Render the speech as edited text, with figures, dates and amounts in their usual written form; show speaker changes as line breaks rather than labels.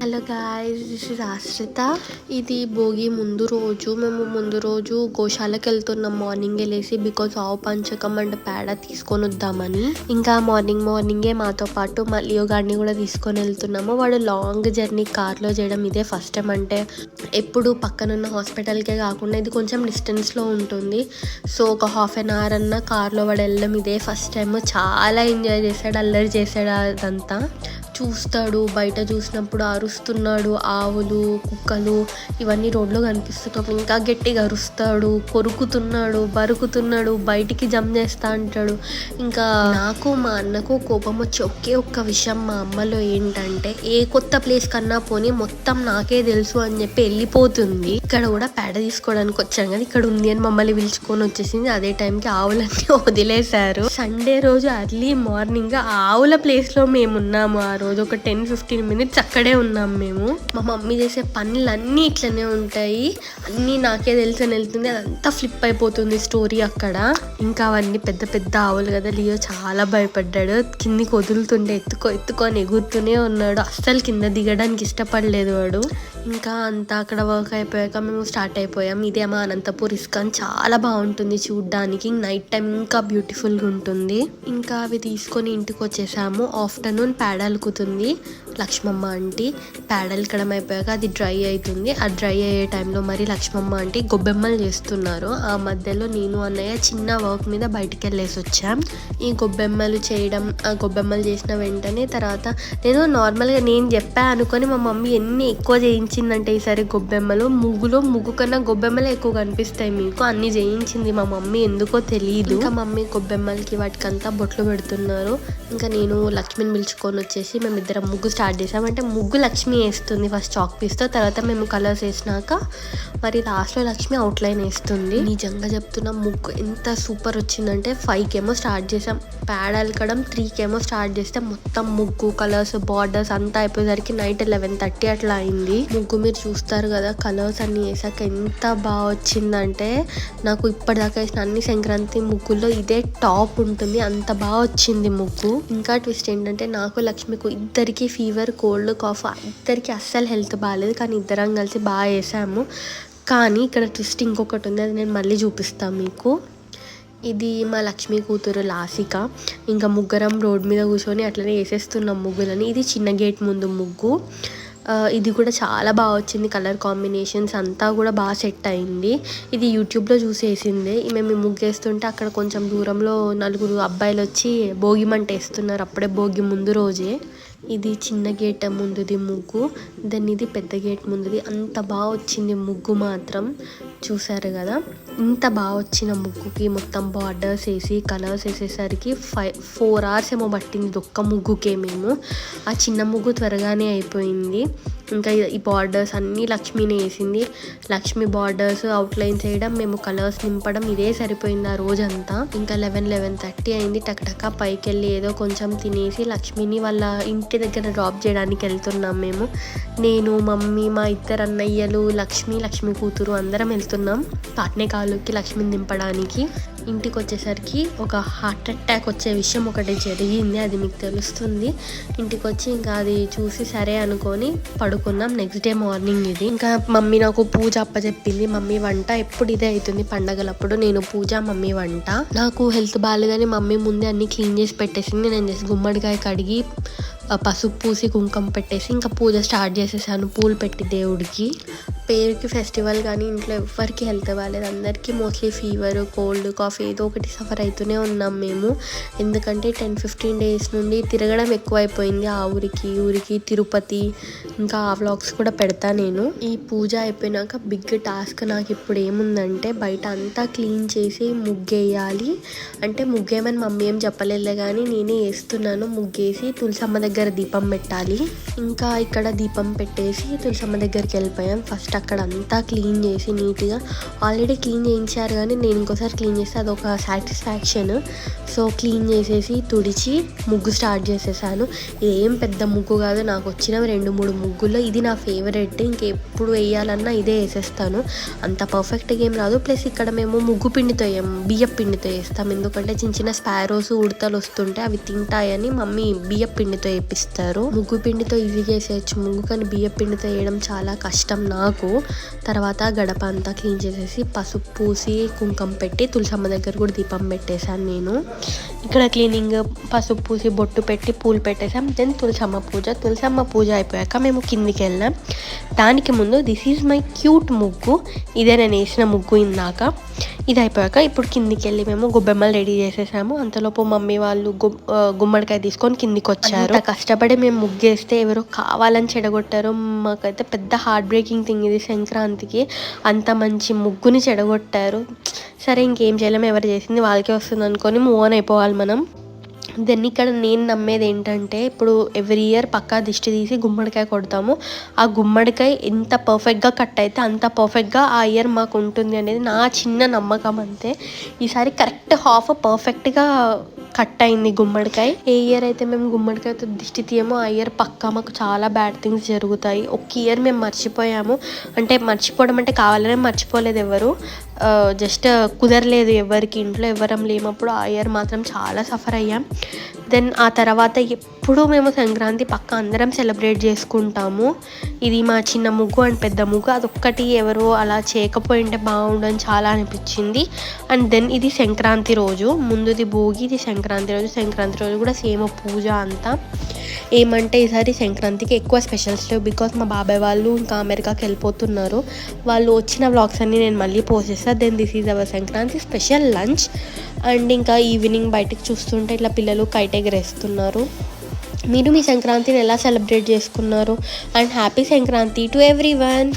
Hello guys, this is ఆశ్రిత. ఇది భోగి ముందు రోజు. మేము ముందు రోజు గోశాలకు వెళ్తున్నాం మార్నింగ్ వెళ్ళేసి, బికాజ్ ఆవు పంచకం అంటే పేడ తీసుకొని వద్దామని. ఇంకా మార్నింగే మాతో పాటు లియో గాడిని కూడా తీసుకొని వెళ్తున్నాము. వాడు లాంగ్ జర్నీ కార్లో చేయడం ఇదే ఫస్ట్ టైం. అంటే ఎప్పుడు పక్కనున్న హాస్పిటల్కే కాకుండా ఇది కొంచెం డిస్టెన్స్లో ఉంటుంది. సో ఒక హాఫ్ అన్ అవర్ అన్న కార్లో వాడు వెళ్ళడం ఇదే ఫస్ట్ టైం. చాలా ఎంజాయ్ చేశాడు, అల్లరి చేశాడు. అదంతా చూస్తాడు, బయట చూసినప్పుడు అరుస్తున్నాడు. ఆవులు, కుక్కలు ఇవన్నీ రోడ్లో కనిపిస్తున్నప్పుడు ఇంకా గట్టిగా అరుస్తాడు, కొరుకుతున్నాడు, బరుకుతున్నాడు, బయటికి జంప్ చేస్తా అంటాడు. ఇంకా నాకు మా అన్నకు కోపం వచ్చి ఒక్క విషయం మా అమ్మలో ఏంటంటే, ఏ కొత్త ప్లేస్ కన్నా పోనీ మొత్తం నాకే తెలుసు అని చెప్పి వెళ్ళిపోతుంది. ఇక్కడ కూడా పేడ తీసుకోవడానికి వచ్చాం కదా, ఇక్కడ ఉంది అని మమ్మల్ని పిలుచుకొని వచ్చేసింది. అదే టైంకి ఆవులన్నీ వదిలేశారు. సండే రోజు అర్లీ మార్నింగ్ ఆవుల ప్లేస్లో మేము ఉన్నాము. ఆ రోజు ఒక 10-15 మినిట్స్ అక్కడే ఉన్నాం మేము. మా మమ్మీ చేసే పనులన్నీ ఇట్లనే ఉంటాయి, అన్నీ నాకే తెలిసి అని వెళ్తుంది. అదంతా ఫ్లిప్ అయిపోతుంది స్టోరీ అక్కడ. ఇంకా అవన్నీ పెద్ద పెద్ద ఆవులు కదా, లియో చాలా భయపడ్డాడు. కిందికి వదులుతుంటే ఎత్తుకొని ఎగురుతూనే ఉన్నాడు. అస్సలు కింద దిగడానికి ఇష్టపడలేదు వాడు. ఇంకా అంతా అక్కడ వర్క్ అయిపోయాక మేము స్టార్ట్ అయిపోయాం. ఇదే మా అనంతపూర్ ఇస్కాన్. చాలా బాగుంటుంది చూడ్డానికి. నైట్ టైం ఇంకా బ్యూటిఫుల్గా ఉంటుంది. ఇంకా అవి తీసుకొని ఇంటికి వచ్చేసాము. ఆఫ్టర్నూన్ పేడ అలుకుతుంది లక్ష్మమ్మ ఆంటీ. పేడ అలకడం అయిపోయాక అది డ్రై అవుతుంది. ఆ డ్రై అయ్యే టైంలో మరి లక్ష్మమ్మ ఆంటీ గొబ్బెమ్మలు చేస్తున్నారు. ఆ మధ్యలో నేను అన్నయ్య చిన్న వర్క్ మీద బయటికి వెళ్ళేసి వచ్చాం. ఈ గొబ్బెమ్మలు చేయడం, ఆ గొబ్బెమ్మలు చేసిన వెంటనే తర్వాత నేను నార్మల్గా నేను చెప్పా అనుకొని మా మమ్మీ ఎన్ని ఎక్కువ చేయించిందంటే ఈసారి గొబ్బెమ్మలు, ముగ్గు కన్నా గొబ్బెమ్మలే ఎక్కువ కనిపిస్తాయి మీకు, అన్ని చేయించింది మా మమ్మీ, ఎందుకో తెలియదు. ఇంకా మమ్మీ గొబ్బెమ్మలకి వాటికంతా బొట్లు పెడుతున్నారు. ఇంకా నేను లక్ష్మిని పిలుచుకొని వచ్చేసి మేమిద్దరం ముగ్గు స్టార్ట్ చేసాం. అంటే ముగ్గు లక్ష్మి వేస్తుంది ఫస్ట్ చాక్ పీస్తో, తర్వాత మేము కలర్స్ వేసినాక మరి లాస్ట్లో లక్ష్మి అవుట్లైన్ వేస్తుంది. నిజంగా చెప్తున్నా, ముగ్గు ఎంత సూపర్ వచ్చిందంటే 5కేమో స్టార్ట్ చేసాం పేడ అలకడం, 3కేమో స్టార్ట్ చేస్తే మొత్తం ముగ్గు, కలర్స్, బార్డర్స్ అంతా అయిపోయేసరికి నైట్ 11:30 అట్లా అయింది. ముగ్గు మీరు చూస్తారు కదా, కలర్స్ అన్ని వేసాక ఎంత బాగా వచ్చిందంటే, నాకు ఇప్పటిదాకా వేసిన అన్ని సంక్రాంతి ముగ్గుల్లో ఇదే టాప్ ఉంటుంది, అంత బాగా వచ్చింది ముగ్గు. ఇంకా ట్విస్ట్ ఏంటంటే, నాకు లక్ష్మికు ఇద్దరికి ఫీవర్, కోల్డ్, కాఫ్, ఇద్దరికి అస్సలు హెల్త్ బాగాలేదు. కానీ ఇద్దరం కలిసి బాగా వేసాము. కానీ ఇక్కడ ట్విస్ట్ ఇంకొకటి ఉంది, అది నేను మళ్ళీ చూపిస్తాను మీకు. ఇది మా లక్ష్మీ కూతురు లాసిక. ఇంకా ముగ్గురం రోడ్ మీద కూర్చొని అట్లనే వేసేస్తున్నాం ముగ్గులని. ఇది చిన్న గేట్ ముందు ముగ్గు. ఇది కూడా చాలా బాగా వచ్చింది. కలర్ కాంబినేషన్స్ అంతా కూడా బాగా సెట్ అయింది. ఇది యూట్యూబ్లో చూసేసిందే. మేము ముగ్గు వేస్తుంటే అక్కడ కొంచెం దూరంలో 4 అబ్బాయిలు వచ్చి భోగి మంట వేస్తున్నారు. అప్పుడే భోగి ముందు రోజే. ఇది చిన్న గేట్ ముందుది ముగ్గు, దాన్ని ఇది పెద్ద గేట్ ముందుది. అంత బాగా వచ్చింది ముగ్గు మాత్రం. చూసారు కదా, ఇంత బాగా వచ్చిన ముగ్గుకి మొత్తం బార్డర్స్ వేసి కలర్స్ వేసేసరికి 4 hours ఏమో పట్టింది ఒక్క ముగ్గుకే. మేము ఆ చిన్న ముగ్గు త్వరగానే అయిపోయింది. ఇంకా ఈ బార్డర్స్ అన్నీ లక్ష్మీనే వేసింది. లక్ష్మి బార్డర్స్, అవుట్లైన్స్ వేయడం, మేము కలర్స్ నింపడం, ఇదే సరిపోయింది ఆ రోజంతా. ఇంకా 11:30 అయింది. టక్టక్క పైకి వెళ్ళి ఏదో కొంచెం తినేసి లక్ష్మిని వాళ్ళ ఇంటి దగ్గర డ్రాప్ చేయడానికి వెళ్తున్నాం మేము. నేను, మమ్మీ, మా 2 అన్నయ్యలు, లక్ష్మి కూతురు అందరం వెళ్తున్నాం పాట్నేకాలుకి లక్ష్మిని దింపడానికి. ఇంటికి వచ్చేసరికి ఒక హార్ట్ అటాక్ వచ్చే విషయం ఒకటి జరిగింది, అది మీకు తెలుస్తుంది. ఇంటికి వచ్చి ఇంకా అది చూసి సరే అనుకొని పడుకున్నాం. నెక్స్ట్ డే మార్నింగ్ ఇది. ఇంకా మమ్మీ నాకు పూజ అప్పచెప్పింది. మమ్మీ వంట ఎప్పుడు ఇదే అవుతుంది పండగలప్పుడు, నేను పూజ, మమ్మీ వంట. నాకు హెల్త్ బాగాలేదని మమ్మీ ముందే అన్ని క్లీన్ చేసి పెట్టేసింది. నేను జస్ట్ గుమ్మడికాయ కడిగి పసుపు పూసి కుంకుమ పెట్టేసి ఇంకా పూజ స్టార్ట్ చేసేసాను, పూలు పెట్టి దేవుడికి. పేరుకి ఫెస్టివల్ కానీ ఇంట్లో ఎవరికి హెల్త్ బాగాలేదు. అందరికీ మోస్ట్లీ ఫీవర్, కోల్డ్, కాఫ్ ఏదో ఒకటి సఫర్ అవుతూనే ఉన్నాం మేము. ఎందుకంటే 10-15 days నుండి తిరగడం ఎక్కువైపోయింది. ఆ ఊరికి తిరుపతి, ఇంకా ఆ వ్లాగ్స్ కూడా పెడతా నేను. ఈ పూజ అయిపోయినాక బిగ్ టాస్క్ నాకు ఇప్పుడు ఏముందంటే, బయట అంతా క్లీన్ చేసి ముగ్గేయాలి. అంటే ముగ్గేమని మమ్మీ ఏం చెప్పలేదు కానీ నేనే వేస్తున్నాను. ముగ్గేసి తులసమ్మ దగ్గర దీపం పెట్టాలి. ఇంకా ఇక్కడ దీపం పెట్టేసి తులసమ్మ దగ్గరికి వెళ్ళిపోయాం. ఫస్ట్ అక్కడ అంతా క్లీన్ చేసి నీట్గా ఆల్రెడీ క్లీన్ చేయించారు కానీ నేను ఇంకోసారి క్లీన్ చేస్తే అదొక సాటిస్ఫాక్షన్. సో క్లీన్ చేసేసి తుడిచి ముగ్గు స్టార్ట్ చేసేసాను. ఇదేం పెద్ద ముగ్గు కాదు, నాకు వచ్చిన 2-3 ముగ్గుల్లో ఇది నా ఫేవరెట్. ఇంకెప్పుడు వేయాలన్నా ఇదే వేసేస్తాను. అంత పర్ఫెక్ట్గా ఏం రాదు. ప్లస్ ఇక్కడ మేము ముగ్గు పిండితో వేయం, బియ్యం పిండితో వేస్తాం. ఎందుకంటే చిన్న చిన్న స్పారోస్ ఉడతలు వస్తుంటే అవి తింటాయని మమ్మీ బియ్యం పిండితో వేపిస్తారు. ముగ్గు పిండితో ఈజీగా వేసేయచ్చు ముగ్గు, కానీ బియ్యం పిండితో వేయడం చాలా కష్టం నాకు. తర్వాత గడప అంతా క్లీన్ చేసేసి పసుపు పూసి కుంకుమ పెట్టి తులసమ్మ దగ్గర కూడా దీపం పెట్టేశాను నేను. ఇక్కడ క్లీనింగ్, పసుపు పూసి బొట్టు పెట్టి పూలు పెట్టేసాం. దెన్ తులసమ్మ పూజ అయిపోయాక మేము కిందికి వెళ్ళాం. దానికి ముందు దిస్ ఈజ్ మై క్యూట్ ముగ్గు, ఇదే నేను వేసిన ముగ్గు ఇందాక. ఇది అయిపోయాక ఇప్పుడు కిందికి వెళ్ళి మేము గొబ్బెమ్మలు రెడీ చేసేసాము. అంతలోపు మమ్మీ వాళ్ళు గుమ్మడికాయ తీసుకొని కిందికి వచ్చారు. కష్టపడి మేము ముగ్గేస్తే ఎవరో కావాలని చెడగొట్టారు. మాకైతే పెద్ద హార్ట్ బ్రేకింగ్ థింగ్ ఇది. సంక్రాంతికి అంత మంచి ముగ్గుని చెడగొట్టారు. సరే ఇంకేం చేయలేము, ఎవరు చేసింది వాళ్ళకే వస్తుంది అనుకొని మూవ్ ఆన్ అయిపోవాలి మనం. దెన్ ఇక్కడ నేను నమ్మేది ఏంటంటే, ఇప్పుడు ఎవ్రీ ఇయర్ పక్కా దిష్టి తీసి గుమ్మడికాయ కొడతాము. ఆ గుమ్మడికాయ ఎంత పర్ఫెక్ట్గా కట్ అయితే అంత పర్ఫెక్ట్గా ఆ ఇయర్ మాకు ఉంటుంది అనేది నా చిన్న నమ్మకం అంతే. ఈసారి కరెక్ట్ హాఫ్ పర్ఫెక్ట్గా కట్ అయింది గుమ్మడికాయ. ఏ ఇయర్ అయితే మేము గుమ్మడికాయతో దిష్టి తీయమో ఆ ఇయర్ పక్కా మాకు చాలా బ్యాడ్ థింగ్స్ జరుగుతాయి. ఒక ఇయర్ మేము మర్చిపోయాము, అంటే మర్చిపోవడం అంటే కావాలనే మర్చిపోలేదు ఎవరు, జస్ట్ కుదరలేదు ఎవరికి, ఇంట్లో ఎవరం లేనప్పుడు ఆ ఇయర్ మాత్రం చాలా సఫర్ అయ్యాం. దెన్ ఆ తర్వాత ఎప్పుడు మేము సంక్రాంతి పక్క అందరం సెలబ్రేట్ చేసుకుంటాము. ఇది మా చిన్న ముగ్గు అండ్ పెద్ద ముగ్గు, అదొక్కటి ఎవరో అలా చేయకపోయింటే బాగుండని చాలా అనిపించింది. అండ్ దెన్ ఇది సంక్రాంతి రోజు, ముందుది భోగి, ఇది సంక్రాంతి రోజు. సంక్రాంతి రోజు కూడా సేమ్ పూజ అంతా. ఏమంటే ఈసారి సంక్రాంతికి ఎక్కువ స్పెషల్స్ లేవు, బికాస్ మా బాబాయ్ వాళ్ళు ఇంకా అమెరికాకి వెళ్ళిపోతున్నారు. వాళ్ళు వచ్చిన వ్లాగ్స్ అన్నీ నేను మళ్ళీ పోస్ట్ చేస్తాను. Then this is our Sankranti special lunch. And ఇంకా ఈవినింగ్ బయటకు చూస్తుంటే ఇట్లా పిల్లలు కైట్ ఎగరేస్తున్నారు. మీరు మీ సంక్రాంతిని ఎలా సెలబ్రేట్ చేసుకున్నారు? And happy Sankranti to everyone.